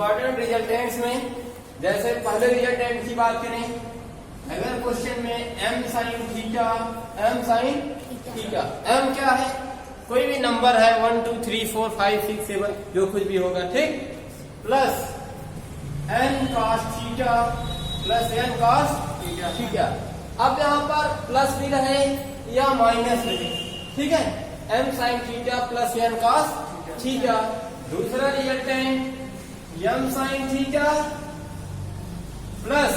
Important रिजल्टेंट्स में जैसे पहले रिजल्टेंट की बात करें, अगर क्वेश्चन में m sin थीटा, m क्या है, कोई भी नंबर है 1 2 3 4 5 6 7 जो कुछ भी होगा, ठीक, plus n cos theta plus n cos theta. अब यहाँ पर प्लस भी रहे या माइनस रहे, ठीक है, m sin theta plus n cos theta. दूसरा resultant m sin theta plus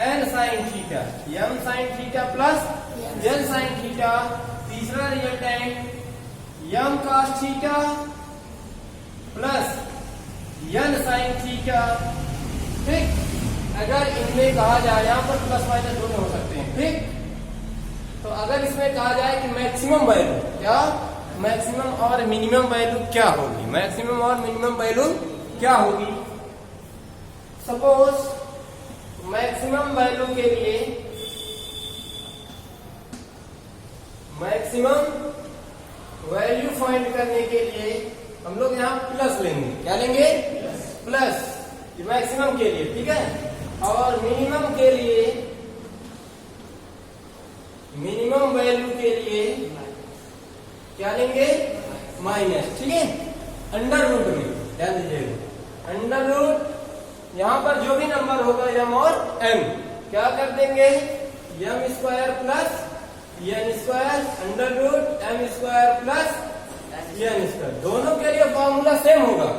n sin theta, m sin theta plus n sin theta. तीसरा resultant m cos theta plus n sin theta, ठीक। अगर इनमें कहा जाए, यहाँ पर प्लस माइनस दोनों हो सकते हैं, ठीक। तो अगर इसमें कहा जाए कि मैक्सिमम वैल्यू क्या, मैक्सिमम और मिनिमम वैल्यू क्या होगी, मैक्सिमम और मिनिमम वैल्यू क्या होगी। सपोज मैक्सिमम वैल्यू के लिए, मैक्सिमम वैल्यू फाइंड करने के लिए हम लोग यहाँ प्लस लेंगे, क्या लेंगे, प्लस, मैक्सिमम के लिए, ठीक है। और मिनिमम के लिए, मिनिमम वैल्यू के लिए क्या लेंगे, माइनस, ठीक है। अंडर रूट में ध्यान दीजिएगा, अंडर रूट यहाँ पर जो भी नंबर होगा m और m क्या कर देंगे, m square plus n square under root m square plus n square. दोनों के लिए फॉर्मूला सेम होगा,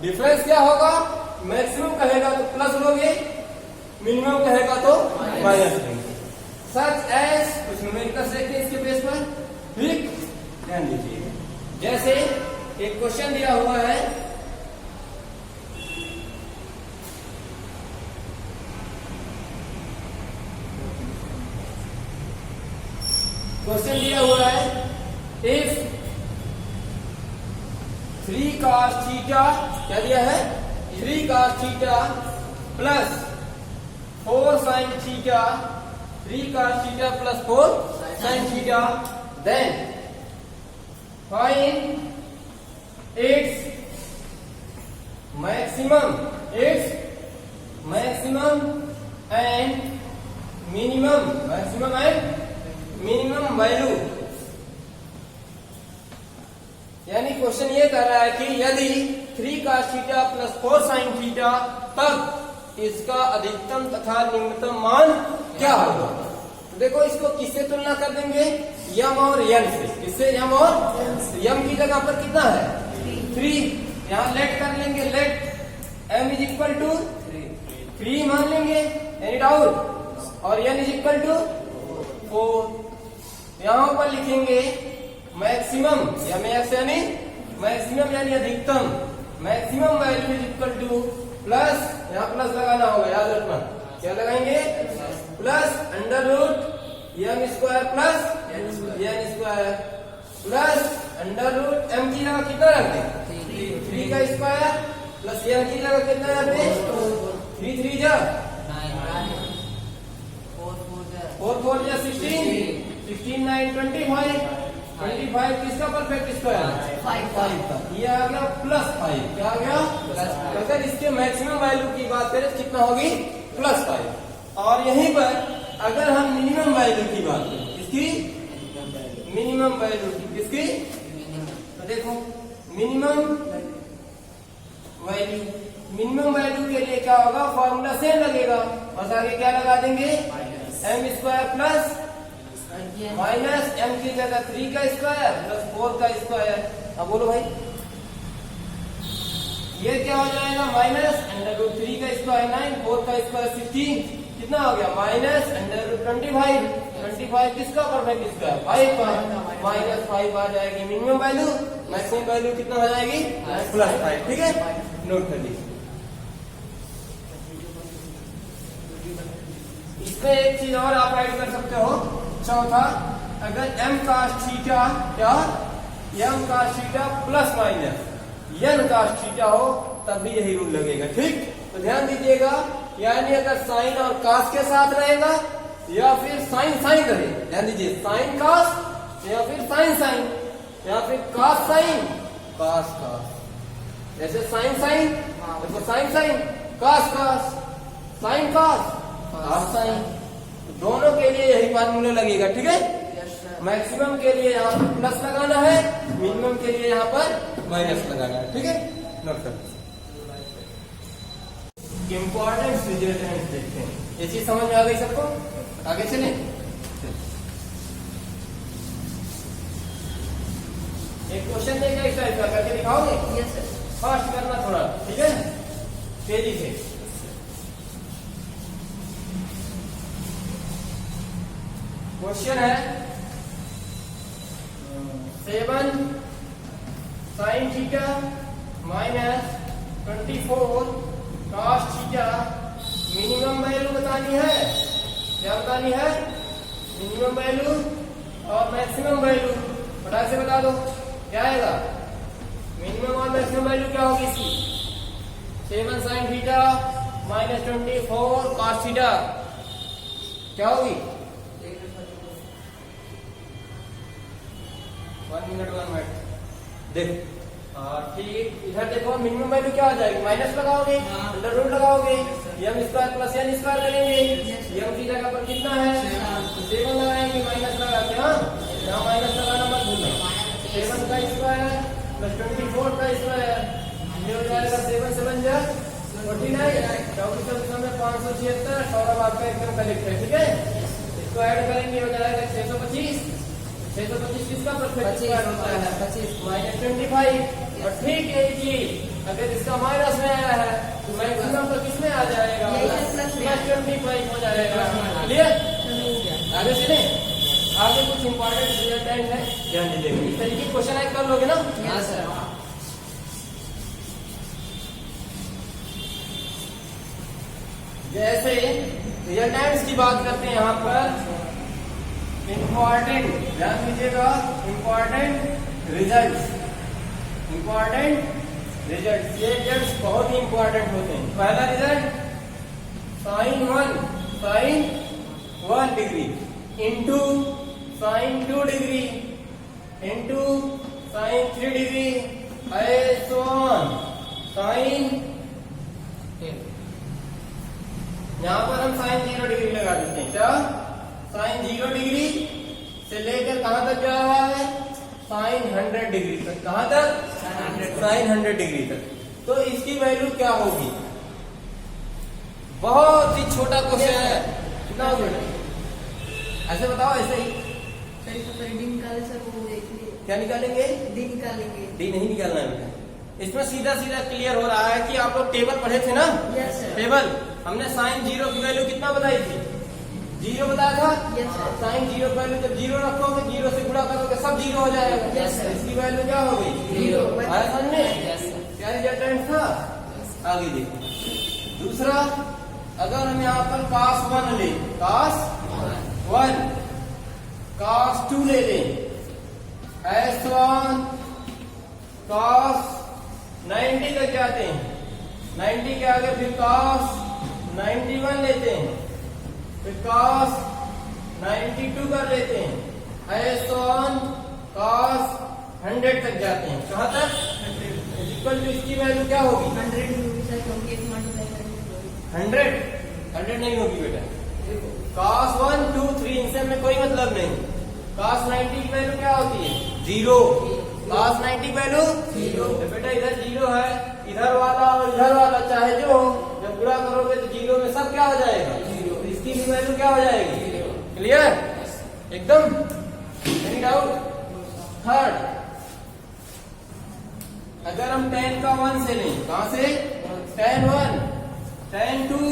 डिफरेंस क्या होगा, मैक्सिमम कहेगा तो प्लस लोगे, मिनिमम कहेगा तो माइनस लेंगे। सच एज कुछ न्यूमेरिकल्स देखते हैं इसके बेस पर, ठीक, ध्यान दीजिए। जैसे एक क्वेश्चन दिया हुआ है, क्वेश्चन दिया हुआ है, इफ 3 cos थीटा, क्या दिया है, 3 cos theta plus 4 sin theta, 3 cos theta plus 4 sin theta, then find its maximum, its maximum and minimum, maximum and minimum value. यानी क्वेश्चन ये कर रहा है कि यदि 3 cos theta plus 4 sin theta, तब इसका अधिकतम तथा न्यूनतम मान क्या होगा। तो देखो इसको किससे तुलना कर देंगे, m और n से, किससे, m और m की जगह पर कितना है, 3, यहाँ लेट कर लेंगे, let m is equal to 3 मान लेंगे, एनी डाउट, और n इज इक्वल टू 4। यहाँ पर लिखेंगे मैक्सिमम, यानी मैक्सिमम यानी अधिकतम, maximum value is equal to plus, यहाँ प्लस लगाना होगा, याद रखना, क्या लगाएंगे, plus under root m square plus n square plus under root m की जगह कितना रखते हैं, 3 का स्क्वायर प्लस n की जगह कितना रखते हैं, 3 3 जा 4 4 जा 16 16 9 25 25 किसका परफेक्ट स्क्वायर, 5 का, ये आ गया प्लस 5, क्या आ गया, अगर इसके मैक्सिमम वैल्यू की बात करें तो कितना होगी, प्लस 5। और यहीं पर अगर हम मिनिमम वैल्यू की बात करें, इसकी मिनिमम वैल्यू की, किसकी, तो देखो मिनिमम वैल्यू, मिनिमम वैल्यू के लिए क्या होगा, फॉर्मूला सेम लगेगा, बस आगे क्या लगा देंगे, m square plus minus m की जगह 3 का स्क्वायर प्लस 4 का स्क्वायर। अब बोलो भाई, ये क्या हो जाएगा, माइनस अंडर रूट 3 का स्क्वायर 9, 4 का स्क्वायर 16, कितना हो गया, माइनस अंडर रूट 25, 25 किसका परफेक्ट स्क्वायर, 5 का, माइनस 5 आ जाएगी मिनिमम वैल्यू, मैक्सिमम वैल्यू कितना हो जाएगी, प्लस 5, ठीक है, नोट कर लीजिए। इसमें एक चीज और आप ऐड कर सकते हो, चौथा, अगर m cos थीटा, क्या, m cos theta plus minus n cos theta हो, तब भी यही रूल लगेगा, ठीक। तो ध्यान दीजिएगा, यानी अगर साइन और cos के साथ रहेगा या फिर साइन साइन रहे, ध्यान दीजिए, साइन cos या फिर साइन साइन या फिर cos साइन cos cos, जैसे साइन साइन, देखो sine sine, cos cos, sine cos, cos sine, दोनों के लिए यही फार्मूला लगेगा, ठीक है। मैक्सिमम के लिए यहाँ पर प्लस लगाना है, मिनिमम के लिए यहाँ पर माइनस लगाना है, ठीक है। नोट कर, इम्पोर्टेंट रिजल्टेंट देखते हैं, ये चीज समझ में आ गई सबको, आगे चले। एक क्वेश्चन देगा इस टाइप का, करके दिखाओगे? Yes sir. फास्ट करना थोड़ा, ठीक है, तेजी से। क्वेश्चन है 7 sin theta minus 24 cos theta, minimum value बतानी है। क्या बतानी है? मिनिमम वैल्यू और मैक्सिमम वैल्यू, फटाक से बता दो क्या आएगा। मिनिमम और मैक्सिमम वैल्यू क्या होगी इसकी? 7 sin theta minus 24 cos theta क्या होगी? 1 मिनट देख, ठीक। इधर देखो मिनिमम वैल्यू क्या हो जाएगी, माइनस लगाओगे, अंडर रूट लगाओगे, M square plus N square करेंगे। एम की जगह पर कितना है? 7 लगाएंगे, माइनस लगा के, हाँ यहाँ माइनस लगाना मत भूलना। 7 का स्क्वायर प्लस 24 का स्क्वायर, ये हो जाएगा 7 7 जा 49, 24 में 576, सौरभ आपका एकदम करेक्ट है, ठीक है। इसको ऐड करेंगे, हो जाएगा 625। 625 किसका परफेक्ट स्क्वायर होता है? 25 माइनस 25। और ठीक है जी, अगर इसका माइनस में आया है तो मैक्सिमम तो किसमें आ जाएगा? प्लस 25 हो जाएगा। क्लियर? आगे चले, आगे कुछ इंपॉर्टेंट रिजल्टेंट है, ध्यान दीजिएगा। इस तरीके क्वेश्चन आए कर लोगे ना? हाँ सर। जैसे रिजल्टेंट्स की बात करते हैं यहाँ पर, इंपॉर्टेंट, ध्यान दीजिएगा, इंपॉर्टेंट रिजल्ट्स, इंपॉर्टेंट रिजल्ट, ये रिजल्ट बहुत ही इंपॉर्टेंट होते हैं। पहला result sin 1 degree into sin 2 degree into sin 3 degree, so on, sin, यहाँ पर हम sin 0 डिग्री लगा देते हैं। क्या? sin 0 डिग्री से लेकर कहां तक जा रहा है? sin 100 डिग्री तक। कहां तक? sin 100 डिग्री तक। तो इसकी वैल्यू क्या होगी? बहुत ही छोटा क्वेश्चन है, कितना होगा? ऐसे बताओ, ऐसे ही। डी निकाले सर, वो देखिए। क्या निकालेंगे? डी निकालेंगे। डी नहीं निकालना है बेटा, इसमें सीधा सीधा क्लियर हो रहा है कि आप लोग टेबल पढ़े थे ना? Yes sir. टेबल हमने sin 0 की वैल्यू कितना बताई थी? 0 बताया था। Yes sir. sin 0 की वैल्यू जब 0 रखोगे, 0 से गुणा करोगे, सब 0 हो जाएगा। Yes sir. इसकी वैल्यू क्या हो गई? 0। आया समझ में? Yes sir. क्या रिजल्टेंट था? आगे देखो। दूसरा, अगर हम यहाँ पर cos 1 ले, cos 1, cos 2 ले लें, S1, cos 90 तक जाते हैं, 90 के आगे फिर cos 91 लेते हैं, फिर cos 92 कर लेते हैं, S1, cos 100 तक जाते हैं। कहाँ तक? इक्वल टू इसकी वैल्यू क्या होगी? 100 होगी सर, क्योंकि 100 नहीं होगी बेटा। cos 1, 2, 3 इनसे हमें कोई मतलब नहीं। cos 90 की वैल्यू क्या होती है? 0। cos 90 की वैल्यू 0। तो बेटा इधर 0 है, इधर वाला और इधर वाला चाहे जो हो, जब गुणा करोगे तो 0 में सब क्या हो जाएगा? 0। इसकी भी वैल्यू क्या हो जाएगी? 0। क्लियर? एकदम? Any doubt? थर्ड, अगर हम tan का 1 से लें, कहां से? tan 1, tan 2,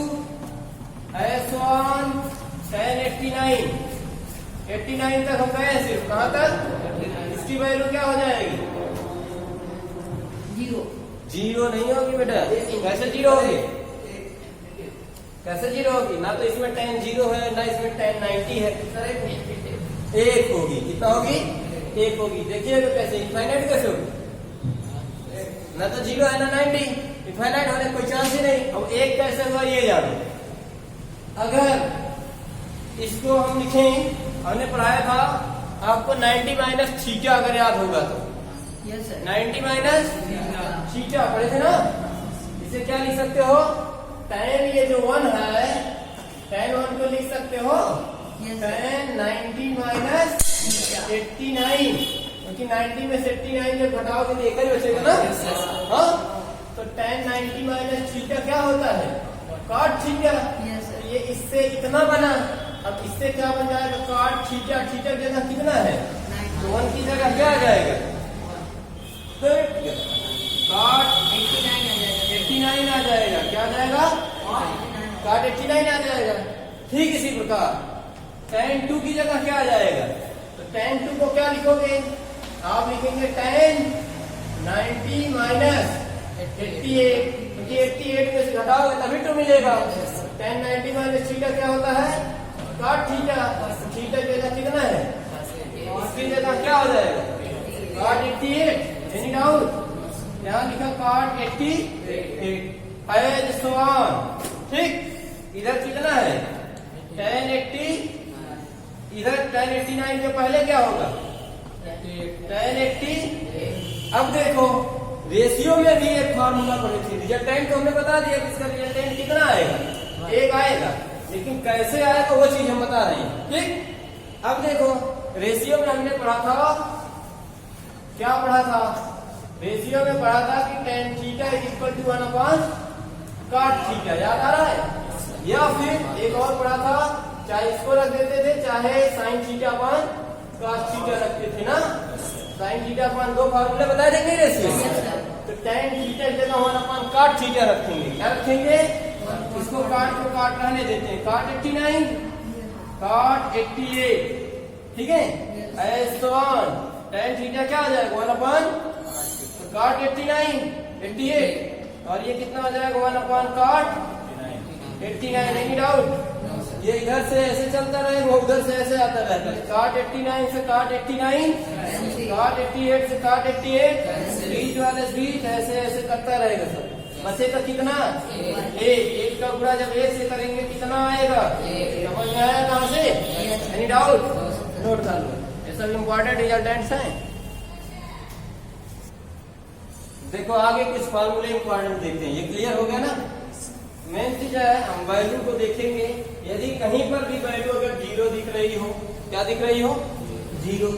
S1, tan 89, 89 तक हम गए सिर्फ, कहां तक? इसकी वैल्यू क्या हो जाएगी? 0। 0 नहीं होगी बेटा। कैसे 0 होगी? कैसे 0 होगी? ना तो इसमें tan 0 है, ना इसमें tan 90 है। 1 होगी। कितना होगी? 1 होगी। देखिएगा कैसे, इनफाइनाइट कैसे होगी? ना तो 0 है ना 90, इनफाइनाइट होने कोई चांस ही नहीं। अब 1 कैसे हुआ ये जानो। अगर इसको हम लिखें, हमने पढ़ाया था आपको 90 माइनस थीटा, अगर याद होगा तो। Yes sir. 90 माइनस थीटा पढ़े थे ना, इसे क्या लिख सकते हो, tan ये जो 1 है, tan 1 को लिख सकते हो tan 90 माइनस 89, क्योंकि 90 में से 89 जब घटाओगे तो एक ही बचेगा ना। हाँ, तो tan 90 माइनस थीटा क्या होता है, cot थीटा। तो ये इससे इतना बना, अब इससे क्या बन जाएगा, cot थीटा। थीटा की जगह कितना है, तो 1 की जगह क्या आ जाएगा, तो cot 89 आ जाएगा। क्या आ जाएगा, cot 89 आ जाएगा। ठीक इसी प्रकार tan 2 की जगह क्या आ जाएगा, तो tan 2 को क्या लिखोगे, आप लिखेंगे tan 90 माइनस 88, क्योंकि 88 में से घटाओगे तभी तो मिलेगा। tan 90 माइनस थीटा क्या होता है, cot थीटा। थीटा की जगह कितना है, इसकी जगह क्या हो जाएगा, cot 88। एनी डाउट, यहाँ लिखा cot 88 एज सो ऑन। ठीक, इधर कितना है tan 80, इधर tan 89 के पहले क्या होगा tan 80। अब देखो रेशियो में भी एक फार्मूला पढ़ी थी, रिजल्टेंट तो हमने बता दिया कि इसका रिजल्टेंट कितना आएगा, 1 आएगा, लेकिन कैसे आएगा वो चीज हम बता रहे हैं। ठीक, अब देखो रेशियो में हमने पढ़ा था, क्या पढ़ा था, रेशियो में पढ़ा था कि tan theta is equal to 1 cot theta, याद आ रहा है। या फिर एक और पढ़ा था, चाहे इसको रख देते थे, चाहे sin theta upon cos theta रखते थे ना। sin थीटा अपान 2 फार्मूले बताए देंगे रेशियो में, तो tan थीटा की जगह 1 cot थीटा रखेंगे। क्या रखेंगे, इसको काट को काट रहने देते हैं, cot 89 cot 88। ठीक है, ऐसे tan थीटा क्या आ जाएगा 1 cot 89 88, और ये कितना आ जाएगा 1 cot 89। एनी डाउट, ये इधर से ऐसे चलता रहेगा, वो उधर से ऐसे आता रहता है, cot 89 से cot 89, cot 88 से cot 88, बीच वाले बीच ऐसे ऐसे करता रहेगा सब। बचेगा कितना, 1 का गुणा जब 1 से करेंगे कितना आएगा, समझ में आया कहाँ से। एनी डाउट, नोट कर लो, ये सब इम्पोर्टेंट रिजल्टेंट्स हैं। देखो आगे कुछ फार्मूले इम्पोर्टेंट देखते हैं, ये क्लियर हो गया ना। मेन चीज है, हम वैल्यू को देखेंगे, यदि कहीं पर भी वैल्यू अगर 0 दिख रही हो, क्या दिख रही हो 0,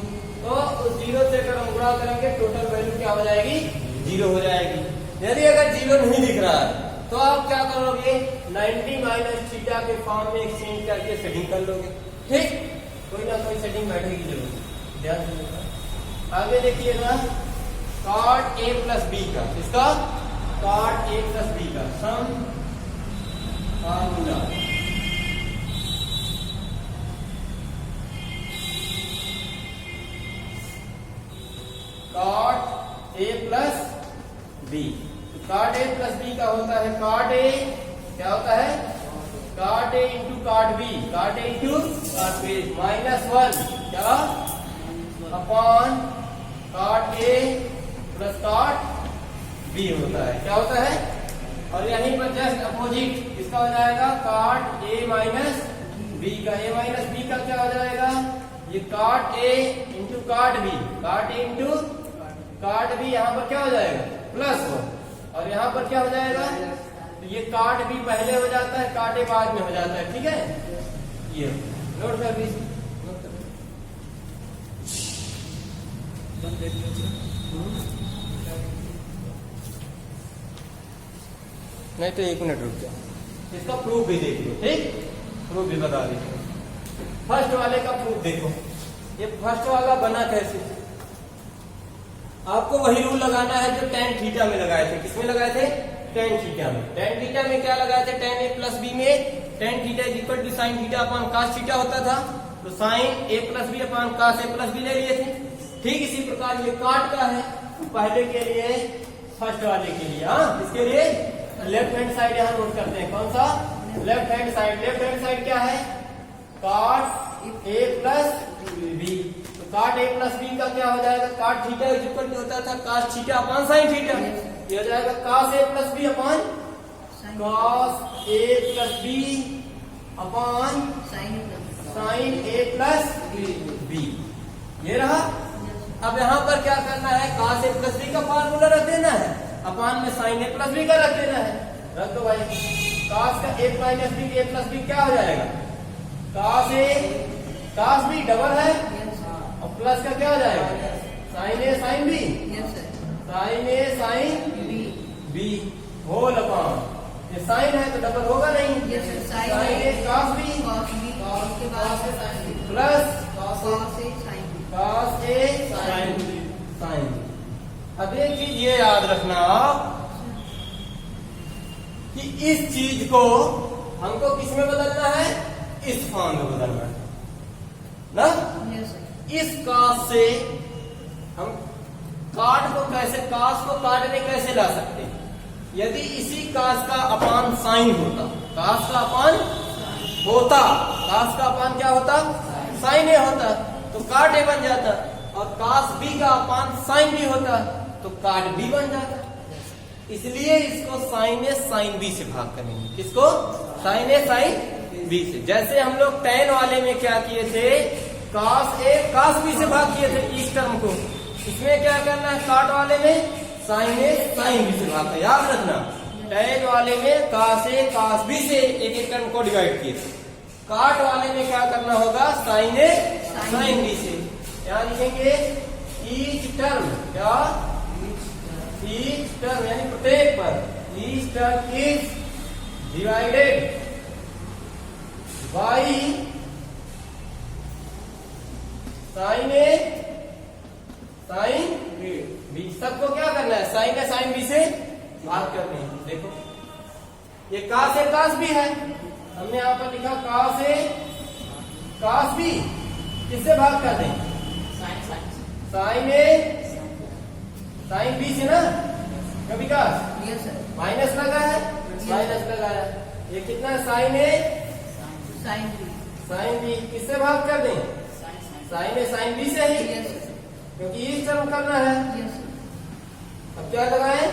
तो उस 0 से अगर हम गुणा करेंगे टोटल वैल्यू क्या हो जाएगी, 0 हो जाएगी। यदि अगर 0 नहीं दिख रहा है तो आप क्या करोगे, 90 माइनस थीटा के फॉर्म में एक्सचेंज करके सेटिंग कर लोगे। ठीक, कोई ना कोई सेटिंग बैठेगी जरूर, ध्यान दीजिएगा। आगे देखिएगा cot a प्लस बी का, इसका cot a प्लस बी का sum formula. cot a plus B, cot a plus B का होता है cot a, क्या होता है cot a into cot b, cot a into cot b minus 1 क्या upon cot a plus cot b होता है, क्या होता है। और यहीं पर जस्ट अपोजिट इसका हो जाएगा cot a माइनस b का, a माइनस b का क्या हो जाएगा, ये cot a into cot b, cot a into cot b, यहाँ पर क्या हो जाएगा प्लस 1, और यहाँ पर क्या हो जाएगा, तो ये cot b पहले हो जाता है, cot a बाद में हो जाता है। ठीक है, ये नोट कर दीजिए, नहीं तो 1 मिनट रुक जाओ, इसका प्रूफ भी देख लो। ठीक, प्रूफ भी बता दीजिए। फर्स्ट वाले का प्रूफ देखो, ये फर्स्ट वाला बना कैसे, आपको वही रूल लगाना है जो tan थीटा में लगाए थे। किसमें लगाए थे, tan थीटा में। tan थीटा में क्या लगाए थे, tan a प्लस बी में tan theta is equal to sine theta upon cos theta होता था, तो sine a plus B upon cos a plus B ले लिए थे। ठीक इसी प्रकार ये cot का है, पहले के लिए फर्स्ट वाले के लिए, हाँ इसके लिए लेफ्ट हैंड साइड यहाँ नोट करते हैं, कौन सा left hand side. Left hand side क्या है, cot a प्लस बी, तो cot a प्लस बी का क्या हो जाएगा, cot theta is equal to होता था cos theta upon sine theta, ये हो जाएगा cos a plus B upon cos a plus B upon sine a plus B, ये रहा। अब यहाँ पर क्या करना है, cos a प्लस बी का फार्मूला रख देना है, अपान में साइन ए प्लस बी का रख देना है, रख दो भाई। cos का a minus B, a plus B क्या हो जाएगा? cos a cos b double है यस सर। और प्लस का क्या हो जाएगा? Sine A sine B, yes sir. Sine A sine B. B whole upon, ये साइन है तो डबल होगा नहीं, yes sir. Sine A cos b cos b, उसके बाद plus cos a sin b। cos a sin b। अब एक चीज ये याद रखना आप कि इस चीज को हमको किस में बदलना है? इस फॉर्म में बदलना है ना। Yes sir. इस कास से हम काट को कैसे, कास को काट में कैसे ला सकते हैं? यदि इसी कास का अपान साइन होता, कास का अपान होता, कास का अपान क्या होता? साइन ए होता, तो काट ए बन जाता, और कास बी का अपान साइन बी होता तो काट बी बन जाता। इसलिए इसको साइन ए साइन बी से भाग करेंगे। किसको? साइन ए साइन बी से। जैसे हम लोग टेन वाले में क्या किए थे? कास ए कास बी से भाग किए थे इस टर्म को। इसमें क्या करना है? काट वाले में साइन ए साइन बी से भाग कर, याद रखना। टेन वाले में कास ए कास बी से एक एक टर्म को डिवाइड किए थे। काट वाले में क्या करना होगा? साइन ए साइन बी से। यहाँ लिखेंगे ईच टर्म, क्या? ईच टर्म यानी प्रत्येक पर, each term is divided by sine A sine B. सबको क्या करना है? साइन ए साइन बी से भाग करने हैं। देखो ये कास ए कास बी है, हमने यहां पर लिखा कास ए कास बी, किससे भाग कर दें? साइन ए साइन बी से ना, कभी कास यस सर। माइनस लगा है, माइनस लगाया, ये कितना है? Sine A sin b। Sine B, किससे भाग कर दें? साइन ए साइन बी से ही, यस सर। क्योंकि इस टर्म करना है। Yes sir. अब क्या लगाए?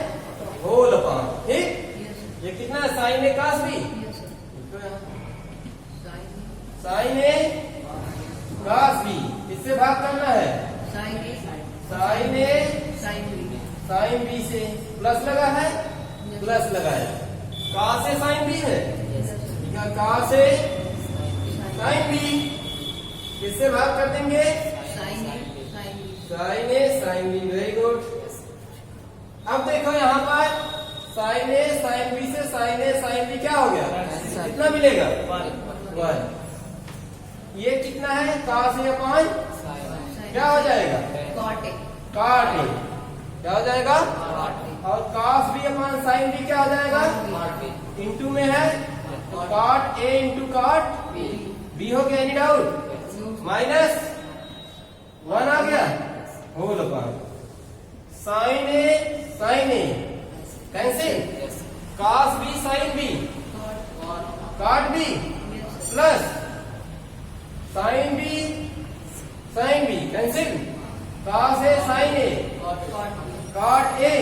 होल अपान, ठीक। Yes sir. ये कितना है? Sine A cos B, yes sir. sin sine A cos B, किससे भाग करना है? sin a sine A sin b। Sine B से, प्लस लगा है, प्लस लगाया, कास ए साइन बी है, yes sir. Cos A sine B, किससे भाग कर देंगे? sin a sin b। Sine A sine B, very good. अब देखो यहाँ पर साइन ए साइन बी से साइन ए साइन बी क्या हो गया? कितना मिलेगा? 1। ये कितना है? कास ए अपान क्या हो जाएगा? cot a। काट ए, क्या हो जाएगा? cot a। और cos B upon sine B क्या हो जाएगा? इंटू में है, काट ए इंटू काट बी हो गया। Any doubt? माइनस 1 आ गया, whole upon sine A cancel, cos B sine B, काट B plus sine B cancel, cos A sine A, काट ए।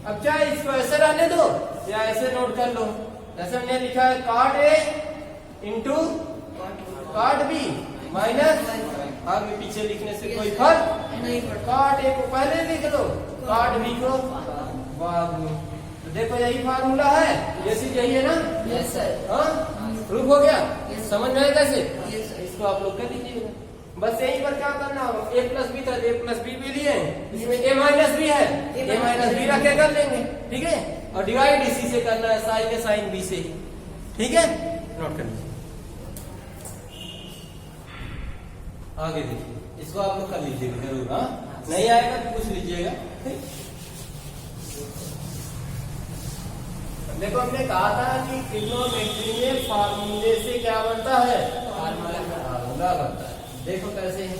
अब क्या इसको ऐसे रहने दो या ऐसे नोट कर लो? जैसे हमने लिखा है काट ए इंटू काट बी माइनस, आगे पीछे लिखने से कोई फर्क नहीं पड़ता। काट ए को पहले लिख लो, काट बी को बाद में। तो देखो यही फार्मूला है, ये चीज यही है ना? Yes sir. हाँ, प्रूफ हो गया? Yes. समझ में आया कैसे? Yes sir. इसको आप लोग कर दीजिएगा। बस यही पर क्या करना होगा? ए प्लस बी था, ए प्लस बी भी लिए, इसमें ए माइनस बी है, ए माइनस बी रख के कर लेंगे, ठीक है। और डिवाइड इसी से करना है, साइन ए साइन बी से, ठीक है। नोट कर लीजिए, आगे देखिए, इसको आप लोग कर लीजिएगा जरूर। हाँ, नहीं आएगा तो पूछ लीजिएगा, ठीक। देखो हमने कहा था कि ट्रिग्नोमेट्री में फार्मूले से क्या बनता है? फार्मूला बनता है। देखो कैसे है।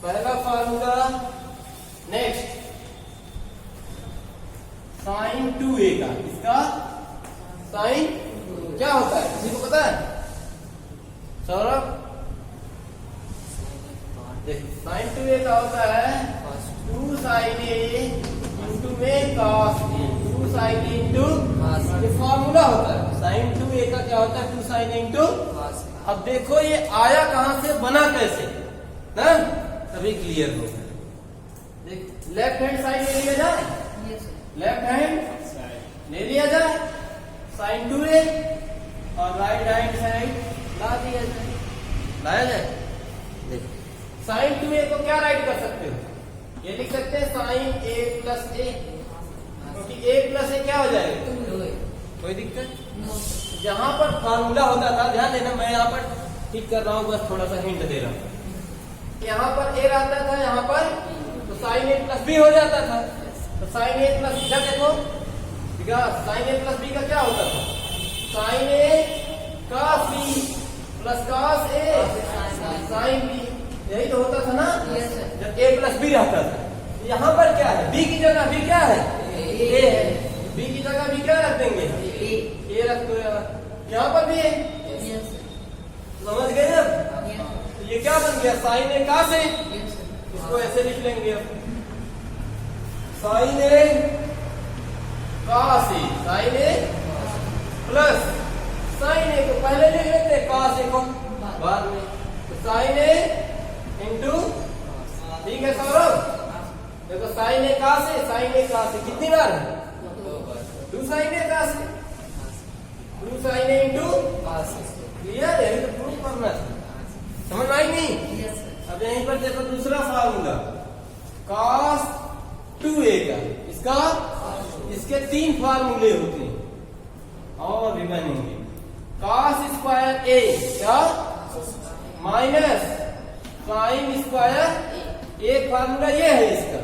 पहला फार्मूला, नेक्स्ट साइन 2a का, इसका साइन क्या होता है किसी को पता है? सौरभ देखो, साइन 2a का होता है 2 साइन a इंटू में cos a, 2 sine a into, ये फॉर्मूला होता है। साइन 2a का क्या होता है? 2 साइन a इंटू। अब देखो ये आया कहां से, बना कैसे, ना? तभी क्लियर होगा। देख लेफ्ट हैंड साइड ले लिया जाए, Yes, sir. लेफ्ट हैंड ले लिया जाए साइन 2a और राइट हैंड साइड ला दिया जाए, लाया जाए। देखो साइन 2a को क्या राइट कर सकते हो, ये लिख सकते हैं साइन a प्लस a, क्योंकि a प्लस a क्या हो जाएगा, Do it. कोई दिक्कत। No, sir. जहां पर फार्मूला होता था, ध्यान देना मैं यहाँ पर ठीक कर रहा हूँ, बस थोड़ा सा हिंट दे रहा हूँ। यहाँ पर a रहता था, यहाँ पर तो साइन a प्लस b हो जाता था, तो साइन a प्लस b देखो साइन a प्लस b का क्या होता था, sine a cos b plus cos a sine b, यही तो होता था ना Yes, sir. जब a प्लस b रहता था। यहाँ पर क्या है, b की जगह b क्या है, a है, b की जगह b क्या रख देंगे, A. a रख दो यार, यहाँ पर भी है, Yes, sir. समझ गए अब। Yes, तो ये क्या बन गया, साइन ए कहां से, yes, sir. इसको ऐसे लिख लेंगे अब, साइन ए कहां से, साइन ए प्लस साइन ए को पहले लिख लेते हैं, कहां से को बाद में, तो साइन ए इंटू, ठीक है सौरभ, देखो साइन ए कहां से, साइन ए कहां से कितनी बार है, 2 साइन ए कहां से, 2 साइन ए इंटू, क्लियर है, ये तो प्रूफ करना था, समझ में आई नहीं। Yes, sir. अब यहीं पर देखो दूसरा फार्मूला cos 2a का, इसका इसके 3 फार्मूले होते हैं और भी बनेंगे, cos स्क्वायर a क्या माइनस साइन स्क्वायर, एक फार्मूला ये है इसका,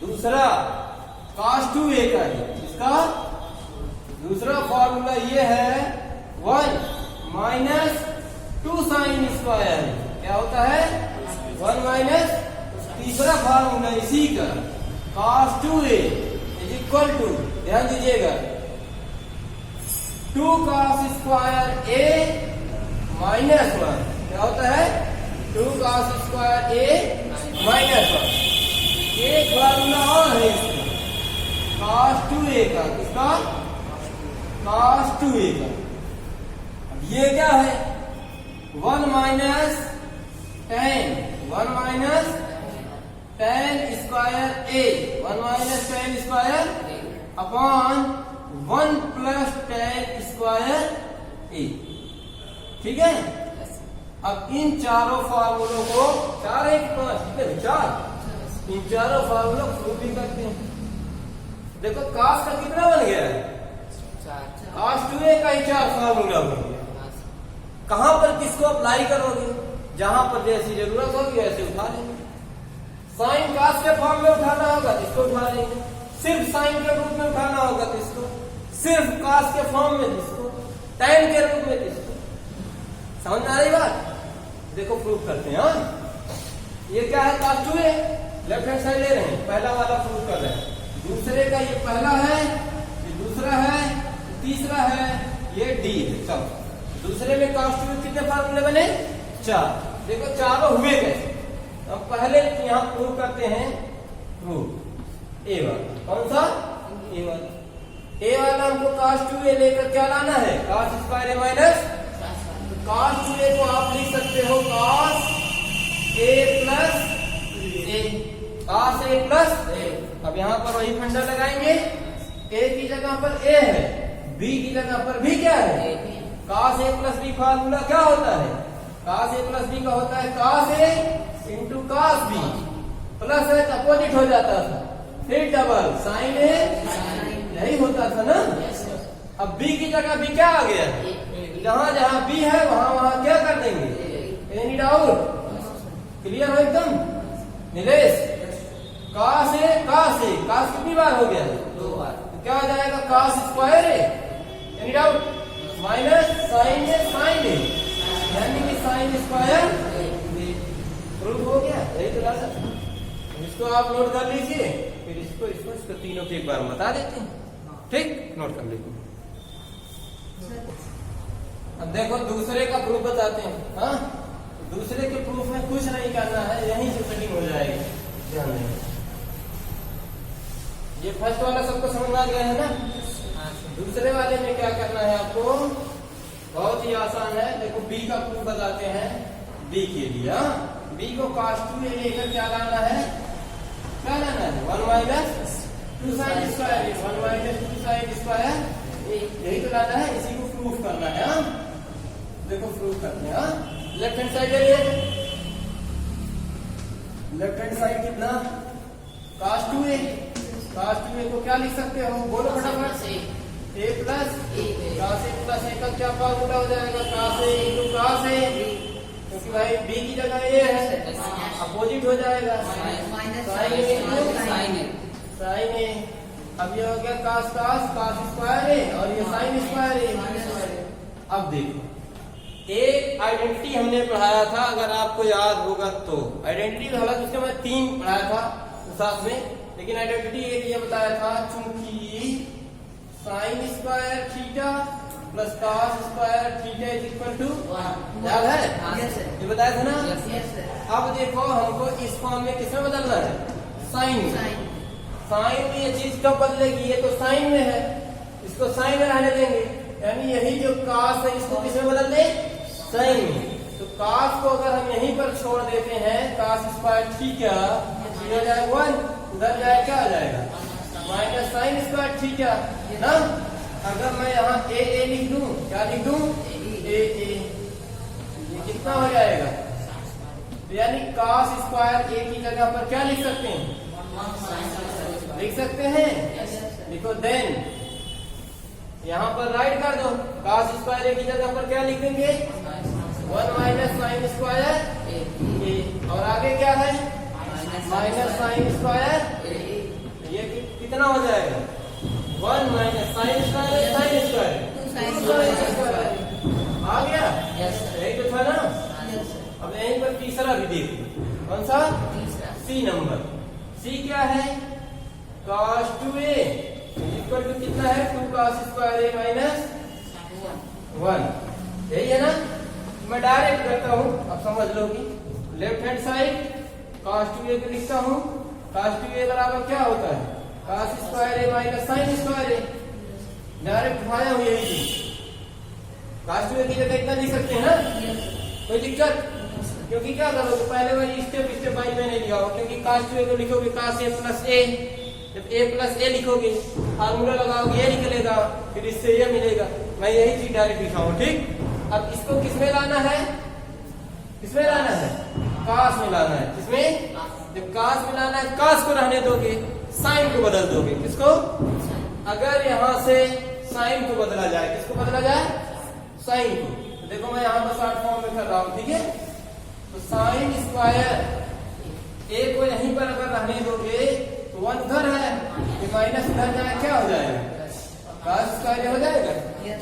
दूसरा cos 2a का है, इसका दूसरा फार्मूला ये है 1 माइनस 2 साइन स्क्वायर, क्या होता है 1 माइनस, तीसरा फार्मूला इसी का cos 2a is equal to, ध्यान दीजिएगा 2 cos स्क्वायर a माइनस 1, क्या होता है 2 cos स्क्वायर a माइनस 1। एक फार्मूला और है इसका cos 2a का, किसका cos 2a का, ये क्या है 1 minus 10, 1 minus 10 square a, 1 minus 10 square upon 1 plus 10 square a, ठीक है। अब इन चारों फार्मूलों को, 4 1 5 कितने 4, इन चारों फार्मूलों को प्रूव भी करते हैं। देखो cos का कितना बन गया है, cos 2a का ही 4 फार्मूला बन गया। कहां पर किसको अप्लाई करोगे, जहां पर जैसी जरूरत होगी वैसे उठा लेंगे। साइन कास के फॉर्म में उठाना होगा तो इसको उठा लेंगे, सिर्फ साइन के रूप में उठाना होगा तो इसको, सिर्फ कास के फॉर्म में इसको, टैन के रूप में इसको, समझ में आ रही बात। देखो प्रूफ करते हैं। ये क्या है, cos 2a left hand side ले रहे हैं, पहला वाला प्रूफ कर रहे हैं, दूसरे का ये पहला है, ये दूसरा है, तीसरा है, ये डी है। चलो दूसरे में cos 2a कितने फार्मूले बने, 4। देखो चारों हुए कैसे, हम पहले यहां प्रूव करते हैं, प्रूफ ए वाला, कौन सा ए वाला, ए वाला हमको cos 2a लेकर क्या लाना है, cos square a minus, cos 2a को आप लिख सकते हो cos a plus a, cos a plus a। अब यहाँ पर वही फंडा लगाएंगे, a की जगह पर a है, b की जगह पर भी क्या है, cos a plus b formula क्या होता है, cos a प्लस b का होता है cos a into cos b, plus है अपोजिट हो जाता था, फिर डबल sin a, यही होता था ना। अब b की जगह b क्या आ गया, जहां जहां b है वहां वहां क्या कर देंगे, एनी डाउट, क्लियर हो एकदम नीलेश। cos कितनी बार हो गया, 2 बार, तो क्या हो जाएगा cos square a, any doubt, minus sine A sine A, यानी कि साइन स्क्वायर प्रूफ हो गया, यही तो लाता। इसको आप नोट कर लीजिए, फिर इसको तीनों के एक बार बता देते हैं, ठीक, नोट कर लीजिए। अब देखो दूसरे का प्रूफ बताते हैं। हाँ, दूसरे के प्रूफ में कुछ नहीं करना है, यहीं से सेटिंग हो जाएगी, ध्यान दें। ये फर्स्ट वाला सबको समझ में आ गया है ना। दूसरे वाले में क्या करना है आपको, बहुत ही आसान है। देखो बी का प्रूफ बताते हैं, बी के लिए। बी को cos 2a लेकर क्या लाना है, क्या लाना है 1 minus 2 sine square 1 minus 2 sine square यही तो लाना है, इसी को प्रूफ करना है। हाँ देखो प्रूफ करते हैं। हाँ लेफ्ट हैंड साइड है, लेफ्ट हैंड साइड कितना cos 2a, cos 2a को क्या लिख सकते हो, बोलो फटाफट a plus cos a plus a का क्या फॉर्मूला हो जाएगा, cos a into cos a, क्योंकि भाई b की जगह a है, अपोजिट हो जाएगा sin a। अब ये हो गया cos स्क्वायर a और ये sin स्क्वायर a। अब देखो एक आइडेंटिटी हमने पढ़ाया था, अगर आपको याद होगा तो आइडेंटिटी हालांकि उसके मैं 3 पढ़ाया था साथ में, लेकिन आइडेंटिटी एक ये बताया था, चूंकि sine square theta plus cos square theta is equal to, याद है ये बताया था ना। अब देखो हमको इस फॉर्म में किसमें बदलना है, साइन साइन में ये चीज कब बदलेगी, ये तो साइन में है, इसको साइन में रहने देंगे, यानी यही जो कॉस है इसको किसमें बदल दे, साइन में। तो कॉस को अगर हम यहीं पर छोड़ देते हैं, कॉस स्क्वायर थीटा हो जाएगा 1, उधर जाए क्या आ जाएगा माइनस साइन स्क्वायर थीटा ना। अगर मैं यहाँ ए लिख दूं, क्या लिख दूं ए, ये कितना हो जाएगा, तो यानी कॉस स्क्वायर ए की जगह पर क्या लिख सकते हैं, लिख सकते हैं, लिखो देन यहाँ पर राइट कर दो, cos स्क्वायर ए की जगह पर क्या लिख देंगे 1 माइनस साइन स्क्वायर ए, और आगे क्या है माइनस साइन स्क्वायर, ये कितना हो जाएगा 1 minus sine square sine square आ गया, यही तो था ना। अब यहीं पर तीसरा भी देखो, कौन सा सी नंबर, सी क्या है cos 2a इक्वल टू कितना है 2 cos स्क्वायर a माइनस 1, यही है ना। मैं डायरेक्ट करता हूँ, अब समझ लो कि left hand side cos 2a को लिखता हूँ, cos 2a बराबर क्या होता है cos square a minus sine square a, direct उठाया हूँ यही चीज, cos 2a की जगह इतना लिख सकते हैं ना, कोई दिक्कत, क्योंकि क्या करोगे पहले वाली स्टेप बाई में नहीं लिखा हो, क्योंकि cos 2a को लिखोगे cos a प्लस a, जब a प्लस a लिखोगे फार्मूला लगाओगे ये निकलेगा, फिर इससे ये मिलेगा, मैं यही चीज डायरेक्ट लिखा हूँ। ठीक, अब इसको किसमें लाना है, किसमें लाना है cos में लाना है, किसमें, जब cos में लाना है cos को रहने दोगे, साइन को बदल दोगे, किसको, अगर यहाँ से साइन को बदला जाए, किसको बदला जाए साइन को, तो देखो मैं यहाँ पर शॉर्ट फॉर्म में कर रहा हूँ, ठीक है। तो साइन स्क्वायर ए को यहीं पर अगर रहने दोगे तो 1 उधर है, ये माइनस उधर जाए क्या हो जाएगा cos स्क्वायर हो जाएगा,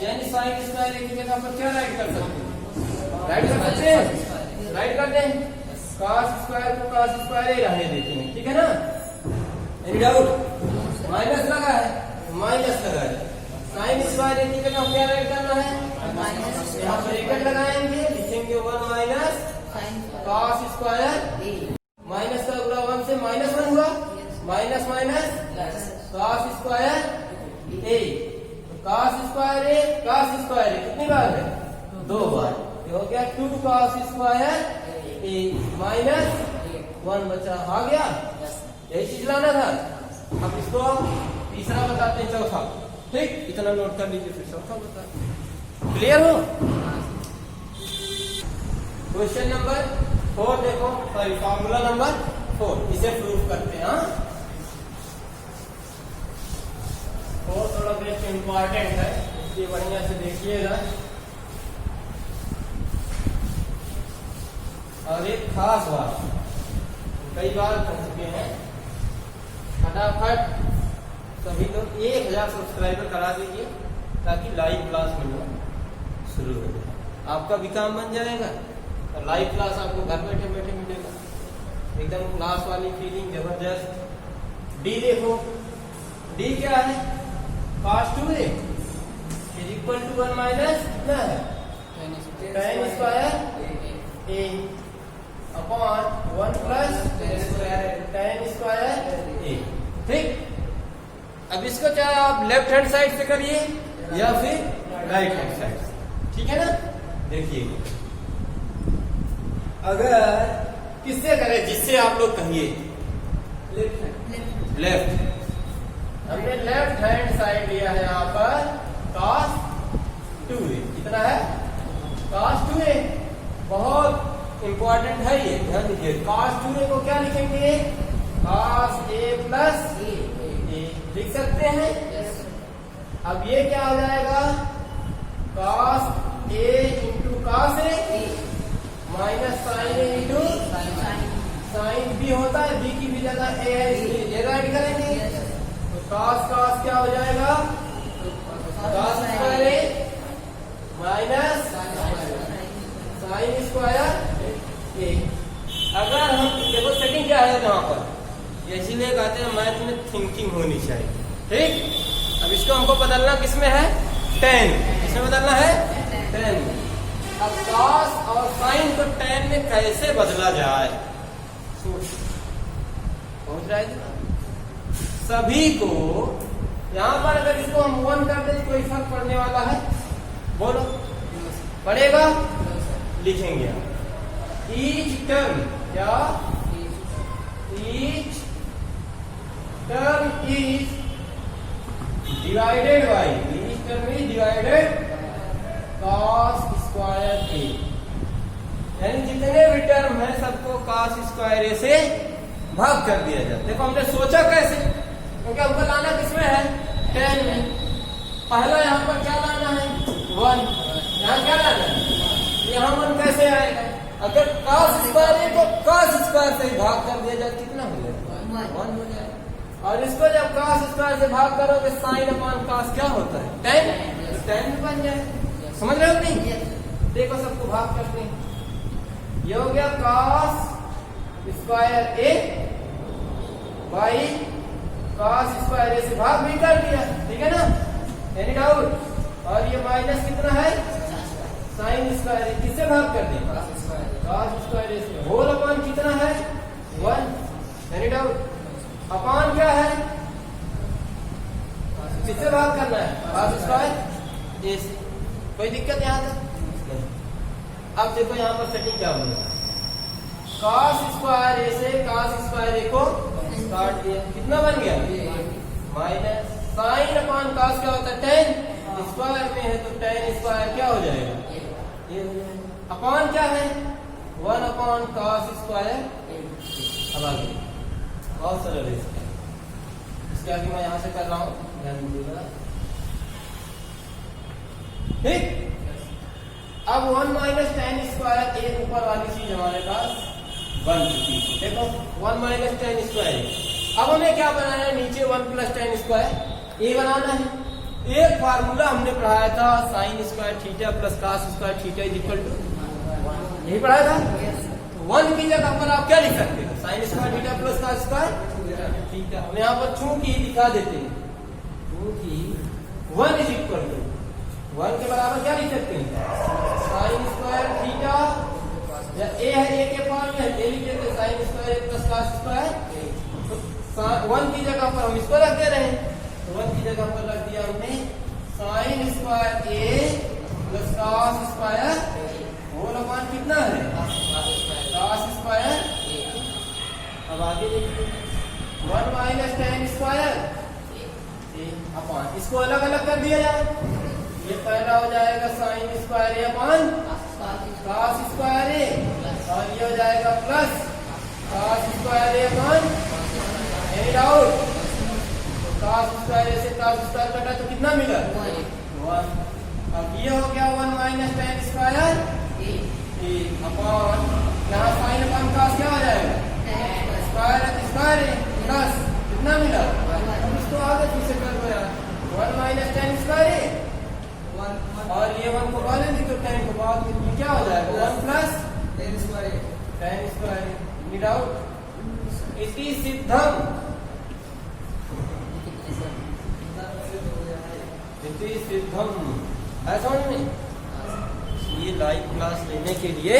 यानी साइन स्क्वायर की जगह पर क्या राइट कर सकते हैं, राइट कर सकते हैं, राइट कर दें, cos स्क्वायर को cos स्क्वायर ही रहने देते हैं, ठीक है ना। एनी डाउट, माइनस लगा है माइनस लगा है, साइन स्क्वायर की जगह क्या राइट करना है, यहाँ पर ब्रैकेट लगाएंगे, लिखेंगे 1 माइनस cos स्क्वायर, माइनस का गुणा 1 से माइनस 1 हुआ, माइनस माइनस cos स्क्वायर ए, cos स्क्वायर ए cos स्क्वायर ए कितनी बार है 2 बार, ये हो गया 2 cos स्क्वायर ए माइनस 1 बचा, आ गया, यही चीज लाना था। अब इसको तीसरा बताते हैं, चौथा, ठीक, इतना नोट कर लीजिए, फिर चौथा बता, क्लियर हो। क्वेश्चन नंबर 4 देखो, सॉरी फॉर्मूला नंबर 4, इसे प्रूफ करते हैं। और थोड़ा बेस्ट इंपॉर्टेंट है, इसलिए बढ़िया से देखिएगा। और एक खास बात, कई बार कर चुके हैं, फटाफट सभी लोग 1000 सब्सक्राइबर करा दीजिए, ताकि लाइव क्लास मिलना शुरू हो जाए, आपका भी काम बन जाएगा, और लाइव क्लास आपको घर बैठे बैठे मिलेगा, एकदम क्लास वाली फीलिंग जबरदस्त। डी देखो, डी क्या है cos 2a is equal to 1 minus कितना है tan square a upon 1 plus tan square a, ठीक। अब इसको चाहे आप लेफ्ट हैंड साइड से करिए या फिर राइट हैंड साइड से, ठीक है ना। देखिए, अगर किससे करें, जिससे आप लोग कहिए, लेफ्ट। हमने लेफ्ट हैंड साइड लिया है यहाँ पर cos 2a। कितना है? cos 2a। बहुत इंपॉर्टेंट है ये, ध्यान दीजिए। cos 2a को क्या लिखेंगे? cos a प्लस a लिख सकते हैं। अब ये क्या हो जाएगा? cos a into cos a minus sin a into sin b होता है, b की भी जगह a है इसलिए ये राइट करेंगे। तो cos क्या हो जाएगा? cos square a minus sin square a। अगर हम देखो सेटिंग क्या है यहाँ पर, इसीलिए कहते हैं मैथ में थिंकिंग होनी चाहिए। ठीक, अब इसको हमको बदलना किसमें है? 10। किसमें बदलना है? 10। अब cos और sin को 10 में कैसे बदला जाए? पहुंच रहा है? सभी को यहाँ पर अगर इसको हम 1 कर दे तो कोई फर्क पड़ने वाला है? बोलो, पड़ेगा? लिखेंगे आप ईच टर्म, क्या? Each term is divided by, each term is divided cos square a। यानी जितने भी टर्म है सबको cos स्क्वायर a से भाग कर दिया जाए। देखो हमने सोचा कैसे, क्योंकि हमको लाना किसमें है? 10 में। पहला यहाँ पर क्या लाना है? 1। यहाँ क्या लाना है? यहाँ 1 कैसे आएगा? अगर cos स्क्वायर a को cos स्क्वायर से ही भाग कर दिया जाए कितना हो जाएगा? 1 हो जाएगा। और इसको जब cos स्क्वायर से भाग करोगे sin अपॉन cos क्या होता है? 10। 10 बन जाए। समझ रहे हो नहीं? देखो सबको भाग करते हैं। ये हो गया cos square a by cos square a से भाग भी कर दिया, ठीक है ना? Any doubt? और ये माइनस कितना है? sin स्क्वायर a किससे भाग कर दिया? cos स्क्वायर a से। होल अपॉन कितना है? 1। Any doubt? अपॉन क्या है? किससे भाग करना है? cos स्क्वायर a से। कोई दिक्कत यहाँ तक? अब देखो यहाँ पर सेटिंग क्या होगी? cos स्क्वायर a से cos स्क्वायर a को काट दिया, कितना बन गया? माइनस sin अपॉन cos क्या होता है? 10। स्क्वायर में है तो 10 स्क्वायर क्या हो जाएगा? ये हो जाएगा। अपॉन क्या है? 1 अपॉन cos स्क्वायर। अब आगे बहुत सरल है इसके आगे मैं यहाँ से कर रहा हूँ, ध्यान दीजिएगा। ठीक, अब 1 माइनस 10 स्क्वायर एक ऊपर वाली चीज हमारे पास बन चुकी है। देखो 1 माइनस 10 स्क्वायर। अब हमें क्या बनाना है? नीचे 1 प्लस 10 स्क्वायर ए बनाना है। एक फार्मूला हमने पढ़ाया था, sine square theta plus cos square theta is equal to, यही पढ़ाया था। 1 की जगह पर आप क्या लिख सकते हो? Sign square theta plus cos square theta. हम यहाँ पर चूंकि दिखा देते हैं, चूंकि 1 इज इक्वल टू 1 के बराबर क्या लिख सकते हैं? साइन स्क्वायर थीटा, या ए है, ए के फॉर्म में ए लिख देते हैं sine square plus cos square. तो 1 की जगह पर हम इसको रख दे रहे हैं, तो 1 की जगह पर रख दिया हमने sine square a plus cos square whole upon कितना है? cos square. अब आगे देखिए 1 माइनस 10 स्क्वायर अपॉन, इसको अलग अलग कर दिया जाए। ये पहला हो जाएगा sign square a upon cos square a, और ये हो जाएगा plus cos square a upon, any doubt? cos square a से cos स्क्वायर कटा तो कितना मिला? 1। अब ये हो गया 1 माइनस 10 स्क्वायर a अपॉन, यहाँ साइन अपॉन cos क्या हो जाएगा? स्क्वायर है स्क्वायर है प्लस कितना मिला? इसको आगे पीछे कर दो यार। 1 माइनस 10 स्क्वायर a, और ये 1 को बाहर दी तो 10 को बाद में क्या हो जाएगा? 1 प्लस 10 स्क्वायर। Need out? इसी सिद्धम, इसी सिद्धम है समझ में? ये लाइव क्लास लेने के लिए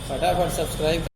फटाफट सब्सक्राइब